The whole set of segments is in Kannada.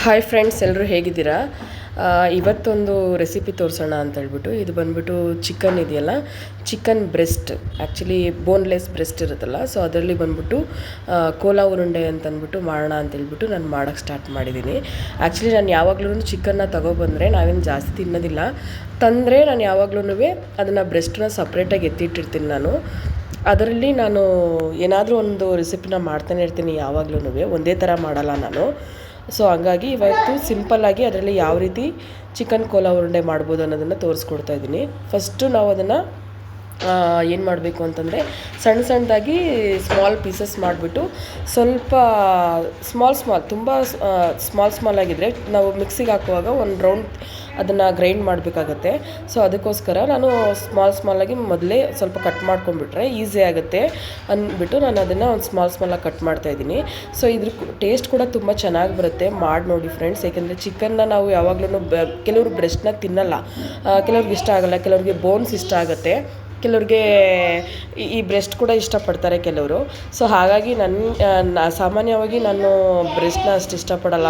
ಹಾಯ್ ಫ್ರೆಂಡ್ಸ್, ಎಲ್ಲರೂ ಹೇಗಿದ್ದೀರಾ? ಇವತ್ತೊಂದು ರೆಸಿಪಿ ತೋರಿಸೋಣ ಅಂತ ಹೇಳ್ಬಿಟ್ಟು, ಇದು ಬಂದ್ಬಿಟ್ಟು ಚಿಕನ್ ಇದೆಯಲ್ಲ, chicken breast, actually boneless breast ಇರುತ್ತಲ್ಲ, ಸೊ ಅದರಲ್ಲಿ ಬಂದ್ಬಿಟ್ಟು ಕೋಲಾ ಉರುಂಡೆ ಅಂತಂದ್ಬಿಟ್ಟು ಮಾಡೋಣ ಅಂತೇಳ್ಬಿಟ್ಟು ನಾನು ಮಾಡೋಕ್ಕೆ ಸ್ಟಾರ್ಟ್ ಮಾಡಿದ್ದೀನಿ. ಆ್ಯಕ್ಚುಲಿ ನಾನು ಯಾವಾಗಲೂ ಚಿಕನ್ನ ತೊಗೊಬಂದರೆ ನಾವೇನು ಜಾಸ್ತಿ ತಿನ್ನೋದಿಲ್ಲ. ತಂದರೆ ನಾನು ಯಾವಾಗಲೂ ಅದನ್ನು ಬ್ರೆಸ್ಟನ್ನ ಸಪ್ರೇಟಾಗಿ ಎತ್ತಿಟ್ಟಿರ್ತೀನಿ. ಅದರಲ್ಲಿ ನಾನು ಏನಾದರೂ ಒಂದು ರೆಸಿಪಿನ ಮಾಡ್ತಾನೆ ಇರ್ತೀನಿ ಯಾವಾಗಲೂ, ಒಂದೇ ಥರ ಮಾಡಲ್ಲ ನಾನು. ಸೊ ಹಂಗಾಗಿ ಇವತ್ತು ಸಿಂಪಲ್ಲಾಗಿ ಅದರಲ್ಲಿ ಯಾವ ರೀತಿ ಚಿಕನ್ ಕೋಲಾ ಉರುಂಡೆ ಮಾಡ್ಬೋದು ಅನ್ನೋದನ್ನು ತೋರಿಸ್ಕೊಡ್ತಾ ಇದ್ದೀನಿ. ಫಸ್ಟು ನಾವು ಅದನ್ನು ಏನು ಮಾಡಬೇಕು ಅಂತಂದರೆ, ಸಣ್ಣದಾಗಿ ಸ್ಮಾಲ್ ಪೀಸಸ್ ಮಾಡಿಬಿಟ್ಟು ಸ್ವಲ್ಪ ತುಂಬ ಸ್ಮಾಲ್ ಆಗಿದ್ದರೆ ನಾವು ಮಿಕ್ಸಿಗೆ ಹಾಕುವಾಗ ಒಂದು ರೌಂಡ್ ಅದನ್ನು ಗ್ರೈಂಡ್ ಮಾಡಬೇಕಾಗತ್ತೆ. ಸೊ ಅದಕ್ಕೋಸ್ಕರ ನಾನು ಸ್ಮಾಲಾಗಿ ಮೊದಲೇ ಸ್ವಲ್ಪ ಕಟ್ ಮಾಡ್ಕೊಂಡ್ಬಿಟ್ರೆ ಈಸಿ ಆಗುತ್ತೆ ಅಂದ್ಬಿಟ್ಟು ನಾನು ಅದನ್ನು ಒಂದು ಸ್ಮಾಲಾಗಿ ಕಟ್ ಮಾಡ್ತಾಯಿದ್ದೀನಿ. ಸೊ ಇದ್ರ ಟೇಸ್ಟ್ ಕೂಡ ತುಂಬ ಚೆನ್ನಾಗಿ ಬರುತ್ತೆ. ಮಾಡಿ ನೋಡಿ ಫ್ರೆಂಡ್ಸ್, ಏಕೆಂದರೆ ಚಿಕನ್ನ ನಾವು ಯಾವಾಗಲೂ ಕೆಲವರು ಬ್ರೆಸ್ಟ್ನ ತಿನ್ನಲ್ಲ, ಕೆಲವ್ರಿಗೆ ಇಷ್ಟ ಆಗಲ್ಲ, ಕೆಲವ್ರಿಗೆ ಬೋನ್ಸ್ ಇಷ್ಟ ಆಗುತ್ತೆ, ಕೆಲವ್ರಿಗೆ ಈ ಬ್ರೆಸ್ಟ್ ಕೂಡ ಇಷ್ಟಪಡ್ತಾರೆ ಕೆಲವರು. ಸೊ ಹಾಗಾಗಿ ಸಾಮಾನ್ಯವಾಗಿ ನಾನು ಬ್ರೆಸ್ಟ್ನ ಅಷ್ಟು ಇಷ್ಟಪಡಲ್ಲ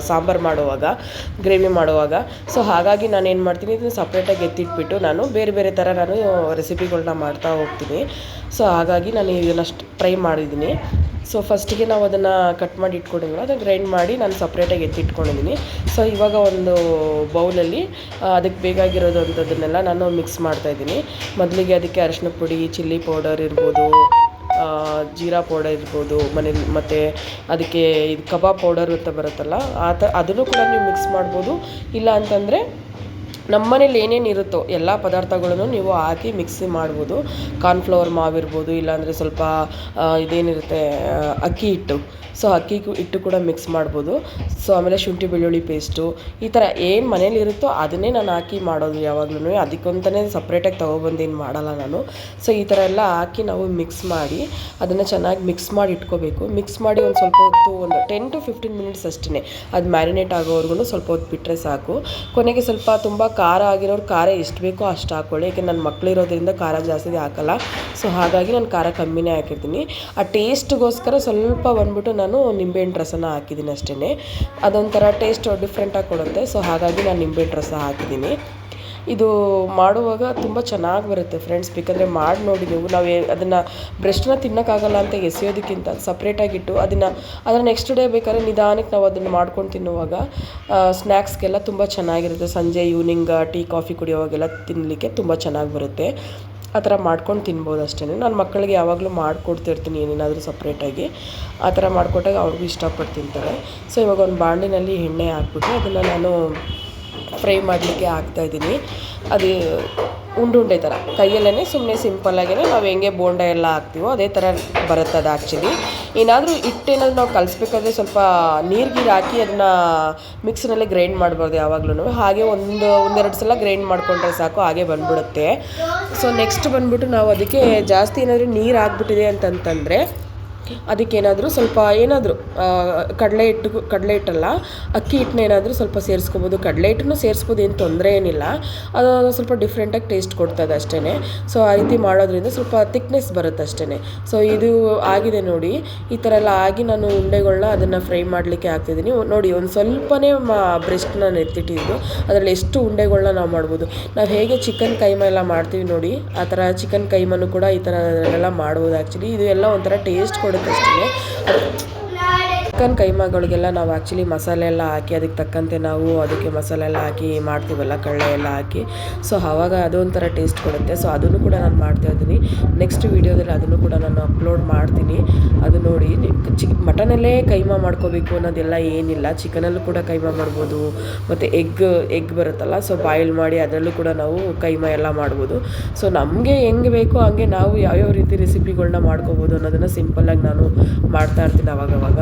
ಸಾಂಬಾರು ಮಾಡುವಾಗ, ಗ್ರೇವಿ ಮಾಡುವಾಗ. ಸೊ ಹಾಗಾಗಿ ನಾನು ಏನು ಮಾಡ್ತೀನಿ, ಇದನ್ನು ಸಪ್ರೇಟಾಗಿ ಎತ್ತಿಟ್ಬಿಟ್ಟು ನಾನು ಬೇರೆ ಥರ ನಾನು ರೆಸಿಪಿಗಳನ್ನ ಮಾಡ್ತಾ ಹೋಗ್ತೀನಿ. ಸೊ ಹಾಗಾಗಿ ನಾನು ಇದನ್ನು ಟ್ರೈ ಮಾಡಿದ್ದೀನಿ. ಸೊ ಫಸ್ಟಿಗೆ ನಾವು ಅದನ್ನು ಕಟ್ ಮಾಡಿ ಇಟ್ಕೊಂಡಿದ್ದೀವಿ, ಅದನ್ನು ಗ್ರೈಂಡ್ ಮಾಡಿ ನಾನು ಸಪ್ರೇಟಾಗಿ ಎತ್ತಿಟ್ಕೊಂಡಿದ್ದೀನಿ. ಸೊ ಇವಾಗ ಒಂದು ಬೌಲಲ್ಲಿ ಅದಕ್ಕೆ ಬೇಕಾಗಿರೋದು ಅಂಥದ್ದನ್ನೆಲ್ಲ ನಾನು ಮಿಕ್ಸ್ ಮಾಡ್ತಾಯಿದ್ದೀನಿ. ಮೊದಲಿಗೆ ಅದಕ್ಕೆ ಅರಿಶಿನ ಪುಡಿ, ಚಿಲ್ಲಿ ಪೌಡರ್ ಇರ್ಬೋದು, ಜೀರಾ ಪೌಡರ್ ಇರ್ಬೋದು, ಮತ್ತು ಅದಕ್ಕೆ ಇದು ಕಬಾಬ್ ಪೌಡರ್ ಅಂತ ಬರುತ್ತಲ್ಲ, ಅದನ್ನು ಕೂಡ ನೀವು ಮಿಕ್ಸ್ ಮಾಡ್ಬೋದು. ಇಲ್ಲ ಅಂತಂದರೆ ನಮ್ಮ ಮನೇಲಿ ಏನೇನು ಇರುತ್ತೋ ಎಲ್ಲ ಪದಾರ್ಥಗಳನ್ನು ನೀವು ಹಾಕಿ ಮಿಕ್ಸಿ ಮಾಡ್ಬೋದು. ಕಾರ್ನ್ಫ್ಲವರ್ ಮಾವಿರ್ಬೋದು, ಇಲ್ಲಾಂದರೆ ಸ್ವಲ್ಪ ಇದೇನಿರುತ್ತೆ ಅಕ್ಕಿ ಹಿಟ್ಟು, ಸೊ ಅಕ್ಕಿ ಹಿಟ್ಟು ಕೂಡ ಮಿಕ್ಸ್ ಮಾಡ್ಬೋದು. ಸೊ ಆಮೇಲೆ ಶುಂಠಿ ಬೆಳ್ಳುಳ್ಳಿ ಪೇಸ್ಟು, ಈ ಥರ ಏನು ಮನೇಲಿ ಇರುತ್ತೋ ಅದನ್ನೇ ನಾನು ಹಾಕಿ ಮಾಡೋದು ಯಾವಾಗಲೂ. ಅದಕ್ಕಂತಲೇ ಸಪ್ರೇಟಾಗಿ ತೊಗೊಬಂದೇನು ಮಾಡಲ್ಲ ನಾನು. ಸೊ ಈ ಥರ ಎಲ್ಲ ಹಾಕಿ ನಾವು ಮಿಕ್ಸ್ ಮಾಡಿ ಅದನ್ನು ಚೆನ್ನಾಗಿ ಮಿಕ್ಸ್ ಮಾಡಿ ಇಟ್ಕೋಬೇಕು. ಮಿಕ್ಸ್ ಮಾಡಿ ಒಂದು ಸ್ವಲ್ಪ ಹೊತ್ತು, ಒಂದು 10 to 15 ಮಿನಿಟ್ಸ್ ಅಷ್ಟೇ, ಅದು ಮ್ಯಾರಿನೇಟ್ ಆಗೋವರೆಗೂ ಸ್ವಲ್ಪ ಹೊತ್ತು ಬಿಟ್ಟರೆ ಸಾಕು. ಕೊನೆಗೆ ಸ್ವಲ್ಪ ತುಂಬ ಖಾರ ಆಗಿರೋರು ಖಾರ ಎಷ್ಟು ಬೇಕೋ ಅಷ್ಟು ಹಾಕ್ಕೊಳ್ಳಿ, ಏಕೆ ನನ್ನ ಮಕ್ಕಳಿರೋದ್ರಿಂದ ಖಾರ ಜಾಸ್ತಿ ಹಾಕಲ್ಲ. ಸೊ ಹಾಗಾಗಿ ನಾನು ಖಾರ ಕಮ್ಮಿನೇ ಹಾಕಿರ್ತೀನಿ. ಆ ಟೇಸ್ಟ್ಗೋಸ್ಕರ ಸ್ವಲ್ಪ ಬಂದ್ಬಿಟ್ಟು ನಾನು ನಿಂಬೆಹಣ್ಣು ರಸನ ಹಾಕಿದ್ದೀನಿ ಅಷ್ಟೇ. ಅದೊಂಥರ ಟೇಸ್ಟ್ ಡಿಫ್ರೆಂಟಾಗಿ ಕೊಡುತ್ತೆ. ಸೊ ಹಾಗಾಗಿ ನಾನು ನಿಂಬೆಹಣ್ಣು ರಸ ಹಾಕಿದ್ದೀನಿ. ಇದು ಮಾಡುವಾಗ ತುಂಬ ಚೆನ್ನಾಗಿ ಬರುತ್ತೆ ಫ್ರೆಂಡ್ಸ್, ಬೇಕಂದರೆ ಮಾಡಿ ನೋಡಿ ನೀವು. ಅದನ್ನು ಬ್ರೆಸ್ಟನ್ನ ತಿನ್ನೋಕ್ಕಾಗಲ್ಲ ಅಂತ ಎಸೆಯೋದಕ್ಕಿಂತ ಸಪ್ರೇಟಾಗಿಟ್ಟು ಅದನ್ನು ನೆಕ್ಸ್ಟ್ ಡೇ ಬೇಕಾದ್ರೆ ನಿಧಾನಕ್ಕೆ ನಾವು ಅದನ್ನು ಮಾಡ್ಕೊಂಡು ತಿನ್ನುವಾಗ ಸ್ನ್ಯಾಕ್ಸ್ಗೆಲ್ಲ ತುಂಬ ಚೆನ್ನಾಗಿರುತ್ತೆ. ಸಂಜೆ ಈವ್ನಿಂಗ್ ಟೀ ಕಾಫಿ ಕುಡಿಯೋವಾಗೆಲ್ಲ ತಿನ್ನಲಿಕ್ಕೆ ತುಂಬ ಚೆನ್ನಾಗಿ ಬರುತ್ತೆ. ಆ ಥರ ಮಾಡ್ಕೊಂಡು ತಿನ್ಬೋದು ಅಷ್ಟೇ. ನಾನು ಮಕ್ಕಳಿಗೆ ಯಾವಾಗಲೂ ಮಾಡಿಕೊಡ್ತಿರ್ತೀನಿ ಏನೇನಾದರೂ ಸಪ್ರೇಟಾಗಿ. ಆ ಥರ ಮಾಡಿಕೊಟ್ಟಾಗ ಅವ್ರಿಗೂ ಇಷ್ಟಪಟ್ಟು ತಿಂತಾರೆ. ಸೊ ಇವಾಗ ಒಂದು ಬಾಣಲಿನಲ್ಲಿ ಎಣ್ಣೆ ಹಾಕ್ಬಿಟ್ಟು ಅದನ್ನು ನಾನು ಫ್ರೈ ಮಾಡಲಿಕ್ಕೆ ಹಾಕ್ತಾಯಿದ್ದೀನಿ. ಅದು ಉಂಡೆ ಥರ ಕೈಯಲ್ಲೇ ಸುಮ್ಮನೆ ಸಿಂಪಲ್ಲಾಗೇ ನಾವು ಹೆಂಗೆ ಬೋಂಡ ಎಲ್ಲ ಹಾಕ್ತೀವೋ ಅದೇ ಥರ ಬರುತ್ತೆ ಅದು. ಆ್ಯಕ್ಚುಲಿ ಏನಾದರೂ ಹಿಟ್ಟೇನಾದ್ರು ನಾವು ಕಲಿಸ್ಬೇಕಾದ್ರೆ ಸ್ವಲ್ಪ ನೀರು ಹಾಕಿ ಅದನ್ನು ಮಿಕ್ಸಿನಲ್ಲೇ ಗ್ರೈಂಡ್ ಮಾಡಬಾರ್ದು ಯಾವಾಗಲೂ. ಹಾಗೆ ಒಂದೆರಡು ಸಲ ಗ್ರೈಂಡ್ ಮಾಡಿಕೊಂಡ್ರೆ ಸಾಕು, ಹಾಗೆ ಬಂದ್ಬಿಡುತ್ತೆ. ಸೊ ನೆಕ್ಸ್ಟ್ ಬಂದ್ಬಿಟ್ಟು ನಾವು ಅದಕ್ಕೆ ಜಾಸ್ತಿ ಏನಾದರೂ ನೀರು ಹಾಕ್ಬಿಟ್ಟಿದೆ ಅಂತಂತಂದರೆ ಅದಕ್ಕೇನಾದರೂ ಸ್ವಲ್ಪ ಕಡಲೆ ಹಿಟ್ಟಲ್ಲ, ಅಕ್ಕಿ ಹಿಟ್ಟನ್ನ ಏನಾದರೂ ಸ್ವಲ್ಪ ಸೇರಿಸ್ಕೊಬೋದು. ಕಡಲೆ ಹಿಟ್ಟನ್ನು ಸೇರಿಸ್ಬೋದು, ಏನು ತೊಂದರೆ ಏನಿಲ್ಲ. ಅದು ಸ್ವಲ್ಪ ಡಿಫ್ರೆಂಟಾಗಿ ಟೇಸ್ಟ್ ಕೊಡ್ತದೆ ಅಷ್ಟೇ. ಸೊ ಆ ರೀತಿ ಮಾಡೋದ್ರಿಂದ ಸ್ವಲ್ಪ ಥಿಕ್ನೆಸ್ ಬರುತ್ತೆ ಅಷ್ಟೇ. ಸೊ ಇದು ಆಗಿದೆ ನೋಡಿ, ಈ ಥರ ಎಲ್ಲ ಆಗಿ ನಾನು ಉಂಡೆಗಳನ್ನ ಅದನ್ನು ಫ್ರೈ ಮಾಡಲಿಕ್ಕೆ ಹಾಕ್ತಿದ್ದೀನಿ. ನೋಡಿ, ಒಂದು ಸ್ವಲ್ಪನೇ ಬ್ರೆಸ್ಟ್ನ ಎತ್ತಿಟ್ಟಿದ್ದು, ಅದರಲ್ಲಿ ಎಷ್ಟು ಉಂಡೆಗಳನ್ನ ನಾವು ಮಾಡ್ಬೋದು. ನಾವು ಹೇಗೆ ಚಿಕನ್ ಕೈಮಾ ಎಲ್ಲ ಮಾಡ್ತೀವಿ ನೋಡಿ, ಆ ಥರ ಚಿಕನ್ ಕೈಮಾನು ಕೂಡ ಈ ಥರ ಎಲ್ಲ ಮಾಡ್ಬೋದು. ಆ್ಯಕ್ಚುಲಿ ಇದು ಎಲ್ಲ ಒಂಥರ ಟೇಸ್ಟ್ ಕೊಡುತ್ತೆ ಅಷ್ಟೇ. ಚಿಕನ್ ಕೈಮಾಗಳಿಗೆಲ್ಲ ನಾವು ಆ್ಯಕ್ಚುಲಿ ಮಸಾಲೆ ಎಲ್ಲ ಹಾಕಿ ಅದಕ್ಕೆ ತಕ್ಕಂತೆ ನಾವು ಅದಕ್ಕೆ ಮಸಾಲೆ ಎಲ್ಲ ಹಾಕಿ ಮಾಡ್ತೀವಲ್ಲ, ಕಳ್ಳೆ ಎಲ್ಲ ಹಾಕಿ. ಸೊ ಆವಾಗ ಅದೊಂಥರ ಟೇಸ್ಟ್ ಕೊಡುತ್ತೆ. ಸೊ ಅದನ್ನು ಕೂಡ ನಾನು ಮಾಡ್ತಾಯಿದ್ದೀನಿ. ನೆಕ್ಸ್ಟ್ ವೀಡಿಯೋದಲ್ಲಿ ಅದನ್ನು ಕೂಡ ನಾನು ಅಪ್ಲೋಡ್ ಮಾಡ್ತೀನಿ. ಅದು ನೋಡಿ, ಮಟನಲ್ಲೇ ಕೈಮಾ ಮಾಡ್ಕೋಬೇಕು ಅನ್ನೋದೆಲ್ಲ ಏನಿಲ್ಲ, ಚಿಕನಲ್ಲೂ ಕೂಡ ಕೈಮಾ ಮಾಡ್ಬೋದು. ಮತ್ತು ಎಗ್ ಬರುತ್ತಲ್ಲ, ಸೊ ಬಾಯ್ಲ್ ಮಾಡಿ ಅದರಲ್ಲೂ ಕೂಡ ನಾವು ಕೈಮಾ ಎಲ್ಲ ಮಾಡ್ಬೋದು. ಸೊ ನಮಗೆ ಹೆಂಗೆ ಬೇಕೋ ಹಂಗೆ ನಾವು ಯಾವ್ಯಾವ ರೀತಿ ರೆಸಿಪಿಗಳನ್ನ ಮಾಡ್ಕೋಬೋದು ಅನ್ನೋದನ್ನು ಸಿಂಪಲ್ಲಾಗಿ ನಾನು ಮಾಡ್ತಾಯಿರ್ತೀನಿ ಅವಾಗವಾಗ.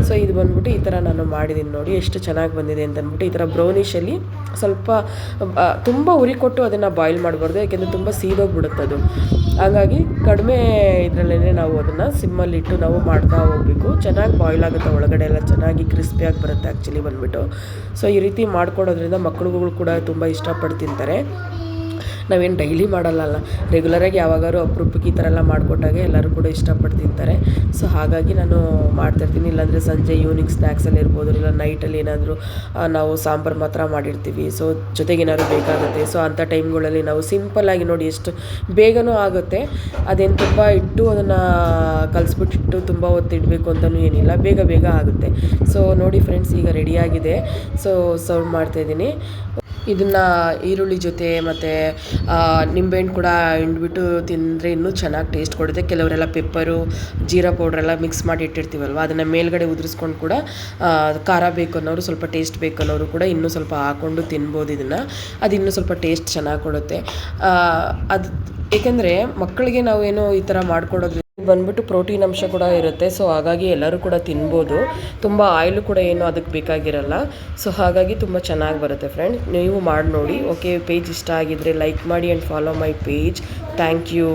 ಸೊ ಇದು ಬಂದ್ಬಿಟ್ಟು ಈ ಥರ ನಾನು ಮಾಡಿದ್ದೀನಿ ನೋಡಿ, ಎಷ್ಟು ಚೆನ್ನಾಗಿ ಬಂದಿದೆ ಅಂತಂದ್ಬಿಟ್ಟು. ಈ ಥರ ಬ್ರೌನಿಷಲ್ಲಿ ಸ್ವಲ್ಪ ತುಂಬ ಉರಿ ಕೊಟ್ಟು ಅದನ್ನು ಬಾಯ್ಲ್ ಮಾಡಬಾರ್ದು, ಯಾಕೆಂದರೆ ತುಂಬ ಸೀದೋಗ್ಬಿಡುತ್ತೆ ಅದು. ಹಾಗಾಗಿ ಕಡಿಮೆ ಇದರಲ್ಲೇ ನಾವು ಅದನ್ನು ಸಿಮ್ಮಲ್ಲಿಟ್ಟು ನಾವು ಮಾಡ್ತಾ ಹೋಗಬೇಕು. ಚೆನ್ನಾಗಿ ಬಾಯ್ಲ್ ಆಗುತ್ತೆ, ಒಳಗಡೆ ಎಲ್ಲ ಚೆನ್ನಾಗಿ ಕ್ರಿಸ್ಪಿಯಾಗಿ ಬರುತ್ತೆ ಆ್ಯಕ್ಚುಲಿ ಬಂದ್ಬಿಟ್ಟು. ಸೊ ಈ ರೀತಿ ಮಾಡ್ಕೊಡೋದ್ರಿಂದ ಮಕ್ಕಳುಗಳು ಕೂಡ ತುಂಬ ಇಷ್ಟಪಟ್ಟು ತಿಂತಾರೆ. ನಾವೇನು ಡೈಲಿ ಮಾಡಲ್ಲ, ರೆಗ್ಯುಲರಾಗಿ ಯಾವಾಗಾದ್ರು ಅಪರೂಪಕ್ಕೆ ಈ ಥರ ಎಲ್ಲ ಮಾಡಿಕೊಟ್ಟಾಗ ಎಲ್ಲರೂ ಕೂಡ ಇಷ್ಟಪಟ್ಟು ತಿಂತಾರೆ. ಸೊ ಹಾಗಾಗಿ ನಾನು ಮಾಡ್ತಾಯಿರ್ತೀನಿ. ಇಲ್ಲಾಂದರೆ ಸಂಜೆ ಈವ್ನಿಂಗ್ ಸ್ನ್ಯಾಕ್ಸಲ್ಲಿ ಇರ್ಬೋದು, ಇಲ್ಲ ನೈಟಲ್ಲಿ ಏನಾದರೂ ನಾವು ಸಾಂಬಾರು ಮಾತ್ರ ಮಾಡಿರ್ತೀವಿ. ಸೊ ಜೊತೆಗೆ ಏನಾದ್ರು ಬೇಕಾಗುತ್ತೆ. ಸೊ ಅಂಥ ಟೈಮ್ಗಳಲ್ಲಿ ನಾವು ಸಿಂಪಲ್ಲಾಗಿ ನೋಡಿ ಎಷ್ಟು ಬೇಗನೂ ಆಗುತ್ತೆ. ಅದೇನು ತುಂಬ ಇಟ್ಟು ಅದನ್ನು ಕಲಿಸ್ಬಿಟ್ಟಿಟ್ಟು ತುಂಬ ಹೊತ್ತು ಇಡಬೇಕು ಅಂತಲೂ ಏನಿಲ್ಲ, ಬೇಗ ಬೇಗ ಆಗುತ್ತೆ. ಸೊ ನೋಡಿ ಫ್ರೆಂಡ್ಸ್, ಈಗ ರೆಡಿಯಾಗಿದೆ. ಸೊ ಸರ್ವ್ ಮಾಡ್ತಾಯಿದ್ದೀನಿ. ಇದನ್ನು ಈರುಳ್ಳಿ ಜೊತೆ ಮತ್ತು ನಿಂಬೆಹಣ್ಣು ಕೂಡ ಹಿಂಡ್ಬಿಟ್ಟು ತಿಂದರೆ ಇನ್ನೂ ಚೆನ್ನಾಗಿ ಟೇಸ್ಟ್ ಕೊಡುತ್ತೆ. ಕೆಲವರೆಲ್ಲ ಪೆಪ್ಪರು, ಜೀರಾ ಪೌಡ್ರೆಲ್ಲ ಮಿಕ್ಸ್ ಮಾಡಿ ಇಟ್ಟಿರ್ತೀವಲ್ವ, ಅದನ್ನು ಮೇಲ್ಗಡೆ ಉದುರಿಸ್ಕೊಂಡು ಕೂಡ ಖಾರ ಬೇಕು ಅನ್ನೋರು, ಸ್ವಲ್ಪ ಟೇಸ್ಟ್ ಬೇಕು ಅನ್ನೋರು ಕೂಡ ಇನ್ನೂ ಸ್ವಲ್ಪ ಹಾಕ್ಕೊಂಡು ತಿನ್ಬೋದು ಇದನ್ನು. ಅದು ಇನ್ನೂ ಸ್ವಲ್ಪ ಟೇಸ್ಟ್ ಚೆನ್ನಾಗಿ ಕೊಡುತ್ತೆ. ಅದು ಏಕೆಂದರೆ ಮಕ್ಕಳಿಗೆ ನಾವೇನೋ ಈ ಥರ ಮಾಡಿಕೊಡೋದ್ರಿಂದ ಬಂದ್ಬಿಟ್ಟು ಪ್ರೋಟೀನ್ ಅಂಶ ಕೂಡ ಇರುತ್ತೆ. ಸೊ ಹಾಗಾಗಿ ಎಲ್ಲರೂ ಕೂಡ ತಿನ್ಬೋದು. ತುಂಬ ಆಯಿಲು ಕೂಡ ಏನು ಅದಕ್ಕೆ ಬೇಕಾಗಿರಲ್ಲ. ಸೊ ಹಾಗಾಗಿ ತುಂಬ ಚೆನ್ನಾಗಿ ಬರುತ್ತೆ ಫ್ರೆಂಡ್ಸ್, ನೀವು ಮಾಡಿ ನೋಡಿ. ಓಕೆ, ಪೇಜ್ ಇಷ್ಟ ಆಗಿದ್ದರೆ ಲೈಕ್ ಮಾಡಿ and follow my page. Thank you.